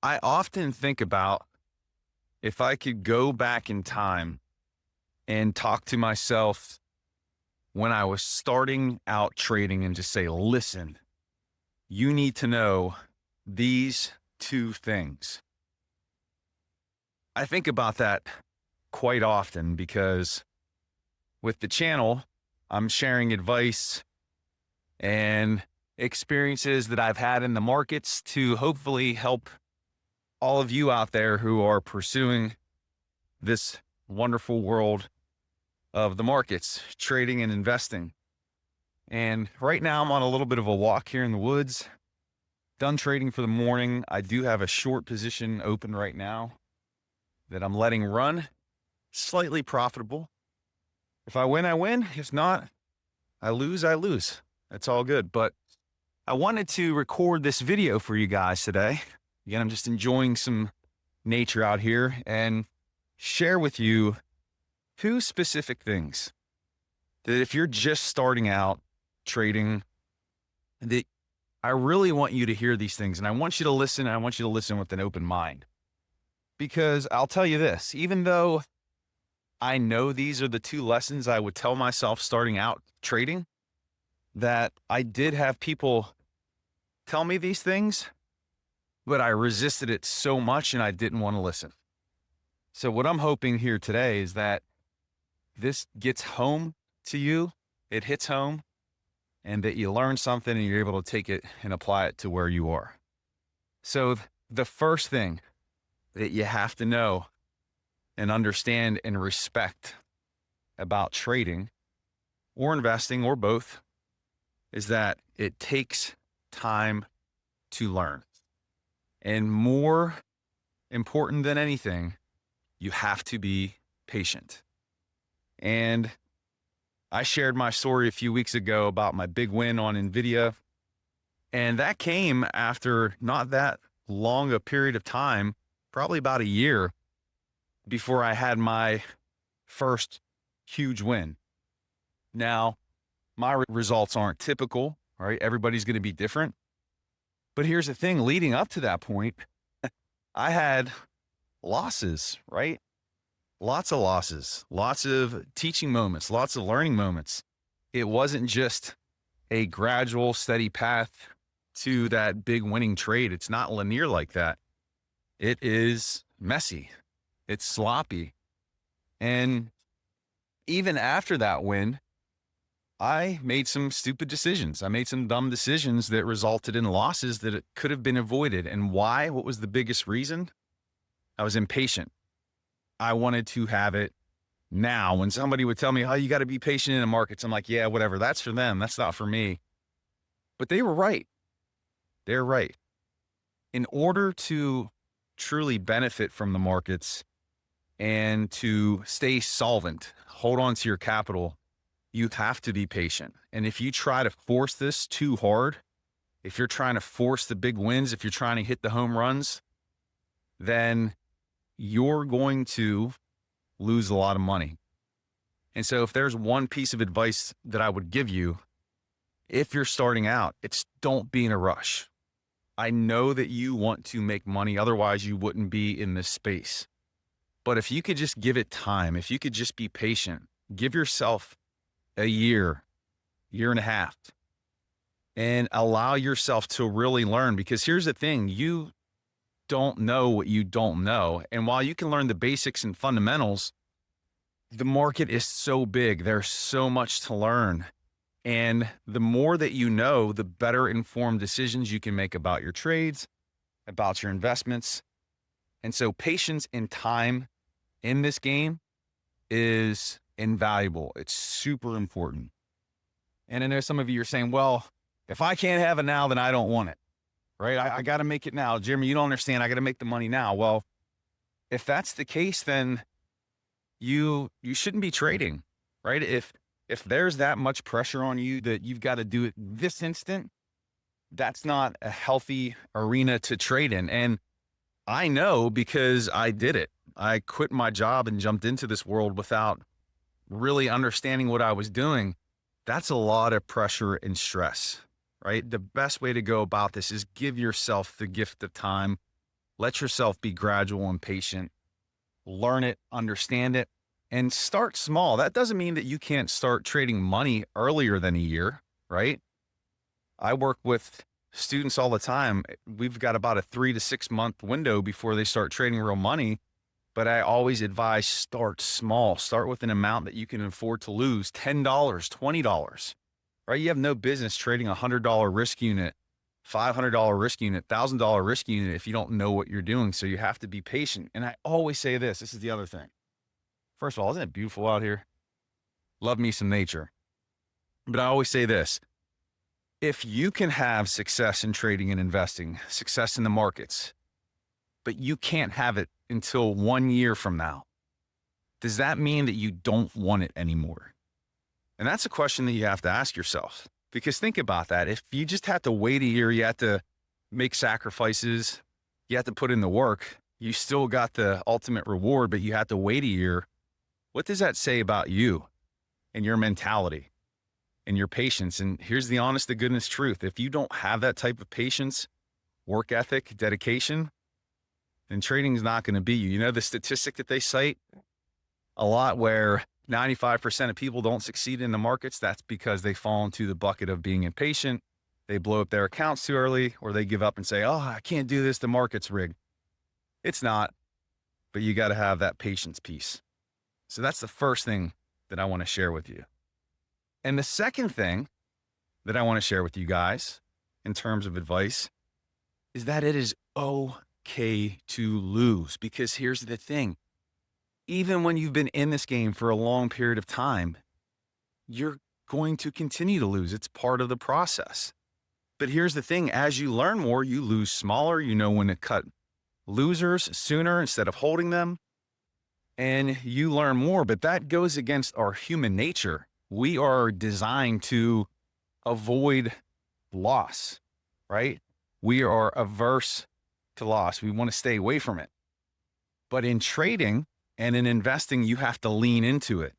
I often think about if I could go back in time and talk to myself when I was starting out trading and just say, listen, you need to know these two things. I think about that quite often because with the channel, I'm sharing advice and experiences that I've had in the markets to hopefully help all of you out there who are pursuing this wonderful world of the markets, trading and investing. And right now I'm on a little bit of a walk here in the woods, done trading for the morning. I do have a short position open right now that I'm letting run, slightly profitable. If I win, I win. If not, I lose, I lose. That's all good. But I wanted to record this video for you guys today. Again, I'm just enjoying some nature out here and share with you two specific things that if you're just starting out trading, that I really want you to hear these things. And I want you to listen. And I want you to listen with an open mind, because I'll tell you this, even though I know these are the two lessons I would tell myself starting out trading, that I did have people tell me these things, but I resisted it so much and I didn't want to listen. So what I'm hoping here today is that this gets home to you, it hits home, and that you learn something and you're able to take it and apply it to where you are. So the first thing that you have to know and understand and respect about trading or investing or both is that it takes time to learn. And more important than anything, you have to be patient. And I shared my story a few weeks ago about my big win on NVIDIA. And that came after not that long a period of time, probably about a year before I had my first huge win. Now, my results aren't typical, right? Everybody's going to be different. But here's the thing, leading up to that point, I had losses, right? Lots of losses, lots of teaching moments, lots of learning moments. It wasn't just a gradual, steady path to that big winning trade. It's not linear like that. It is messy. It's sloppy. And even after that win, I made some stupid decisions. I made some dumb decisions that resulted in losses that it could have been avoided. And why? What was the biggest reason? I was impatient. I wanted to have it now. When somebody would tell me, oh, you got to be patient in the markets, I'm like, yeah, whatever. That's for them. That's not for me. But they were right. They're right. In order to truly benefit from the markets and to stay solvent, hold on to your capital, you have to be patient. And if you try to force this too hard, if you're trying to force the big wins, if you're trying to hit the home runs, then you're going to lose a lot of money. And so if there's one piece of advice that I would give you, if you're starting out, it's don't be in a rush. I know that you want to make money. Otherwise you wouldn't be in this space. But if you could just give it time, if you could just be patient, give yourself a year, year and a half, and allow yourself to really learn. Because here's the thing, you don't know what you don't know. And while you can learn the basics and fundamentals, the market is so big. There's so much to learn. And the more that you know, the better informed decisions you can make about your trades, about your investments. And so patience and time in this game is invaluable. It's super important. And I know some of you are saying, well, if I can't have it now, then I don't want it. Right? I got to make it now. Jeremy, you don't understand. I got to make the money now. Well, if that's the case, then you shouldn't be trading, right? If there's that much pressure on you that you've got to do it this instant, that's not a healthy arena to trade in. And I know because I did it. I quit my job and jumped into this world without really understanding what I was doing. That's a lot of pressure and stress. Right? The best way to go about this is give yourself the gift of time Let yourself be gradual and patient. Learn it, understand it, and start small. That doesn't mean that you can't start trading money earlier than a year, right? I work with students all the time. We've got about a 3 to 6 month window before they start trading real money. But I always advise start small. Start with an amount that you can afford to lose, $10, $20, right? You have no business trading a $100 risk unit, $500 risk unit, $1,000 risk unit if you don't know what you're doing. So you have to be patient. And I always say this is the other thing. First of all, isn't it beautiful out here? Love me some nature. But I always say this. If you can have success in trading and investing, success in the markets, but you can't have it until 1 year from now, does that mean that you don't want it anymore? And that's a question that you have to ask yourself. Because think about that. If you just have to wait a year, you have to make sacrifices, you have to put in the work, you still got the ultimate reward, but you have to wait a year. What does that say about you and your mentality and your patience? And here's the honest to goodness truth. If you don't have that type of patience, work ethic, dedication, then trading is not going to be you. You know the statistic that they cite a lot where 95% of people don't succeed in the markets? That's because they fall into the bucket of being impatient. They blow up their accounts too early, or they give up and say, oh, I can't do this. The market's rigged. It's not, but you got to have that patience piece. So that's the first thing that I want to share with you. And the second thing that I want to share with you guys in terms of advice is that it is okay to lose, because here's the thing. Even when you've been in this game for a long period of time, you're going to continue to lose. It's part of the process. But here's the thing. As you learn more, you lose smaller. You know when to cut losers sooner instead of holding them. And you learn more. But that goes against our human nature. We are designed to avoid loss, right? We are averse to loss. We want to stay away from it. But in trading and in investing, you have to lean into it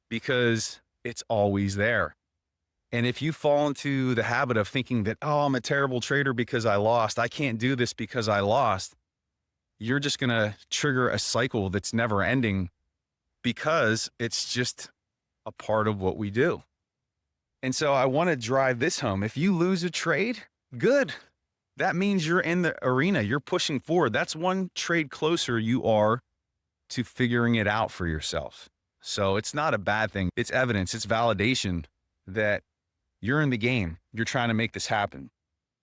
because it's always there. And if you fall into the habit of thinking that, oh, I'm a terrible trader because I lost, I can't do this because I lost, you're just going to trigger a cycle that's never ending because it's just a part of what we do. And so I want to drive this home. If you lose a trade, good. That means you're in the arena. You're pushing forward. That's one trade closer you are to figuring it out for yourself. So it's not a bad thing. It's evidence. It's validation that you're in the game. You're trying to make this happen.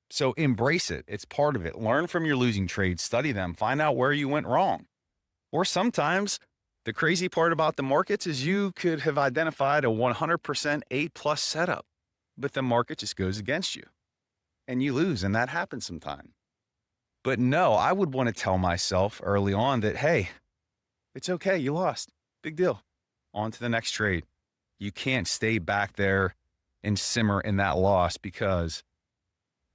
So embrace it. It's part of it. Learn from your losing trades. Study them. Find out where you went wrong. Or sometimes the crazy part about the markets is you could have identified a 100% A+ setup, but the market just goes against you and you lose, and that happens sometime. But no, I would want to tell myself early on that, hey, it's okay. You lost. Big deal. On to the next trade. You can't stay back there and simmer in that loss because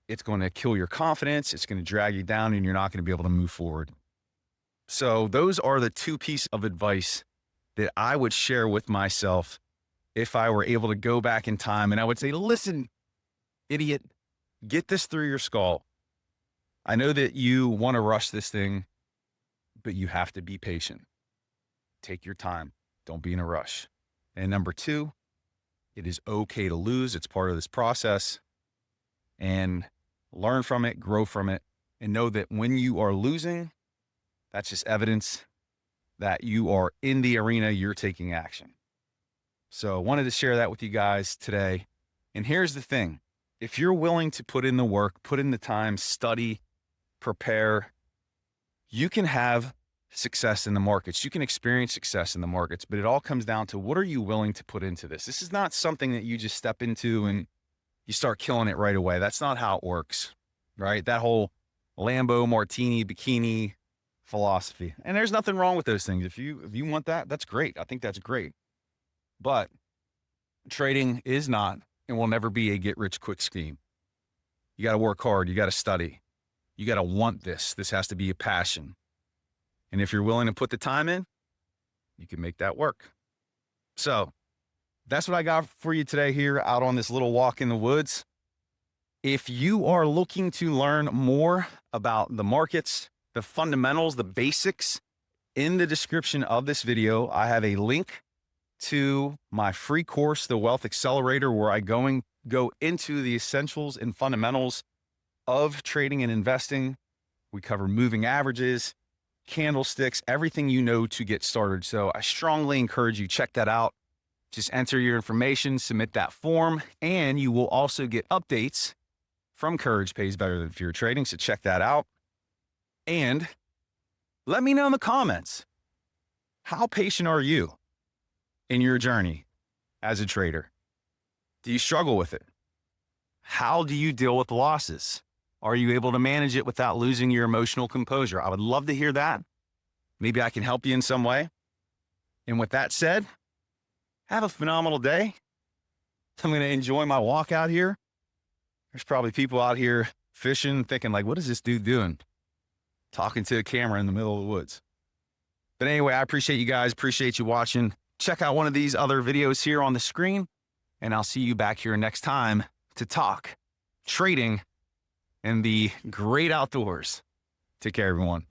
it's going to kill your confidence. It's going to drag you down and you're not going to be able to move forward. So those are the two pieces of advice that I would share with myself if I were able to go back in time. And I would say, listen, idiot, get this through your skull. I know that you want to rush this thing, but you have to be patient. Take your time. Don't be in a rush. And number two, it is okay to lose. It's part of this process. And learn from it, grow from it, and know that when you are losing, that's just evidence that you are in the arena, you're taking action. So I wanted to share that with you guys today. And here's the thing. If you're willing to put in the work, put in the time, study, prepare, you can have success in the markets. You can experience success in the markets, but it all comes down to what are you willing to put into this? This is not something that you just step into and you start killing it right away. That's not how it works, right? That whole Lambo, martini, bikini philosophy. And there's nothing wrong with those things. If you want that, that's great. I think that's great. But trading is not and will never be a get rich quick scheme. You got to work hard. You got to study. You got to want this. This has to be a passion. And if you're willing to put the time in, you can make that work. So that's what I got for you today here out on this little walk in the woods. If you are looking to learn more about the markets, the fundamentals, the basics in the description of this video. I have a link to my free course, The Wealth Accelerator, where I go into the essentials and fundamentals of trading and investing. We cover moving averages, candlesticks, everything you know to get started. So I strongly encourage you, check that out. Just enter your information, submit that form, and you will also get updates from Courage Pays Better Than Fear Trading. So check that out. And let me know in the comments, how patient are you in your journey as a trader? Do you struggle with it? How do you deal with losses? Are you able to manage it without losing your emotional composure? I would love to hear that. Maybe I can help you in some way. And with that said, have a phenomenal day. I'm going to enjoy my walk out here. There's probably people out here fishing, thinking like, what is this dude doing? Talking to a camera in the middle of the woods. But anyway, I appreciate you guys. Appreciate you watching. Check out one of these other videos here on the screen, and I'll see you back here next time to talk trading and the great outdoors. Take care, everyone.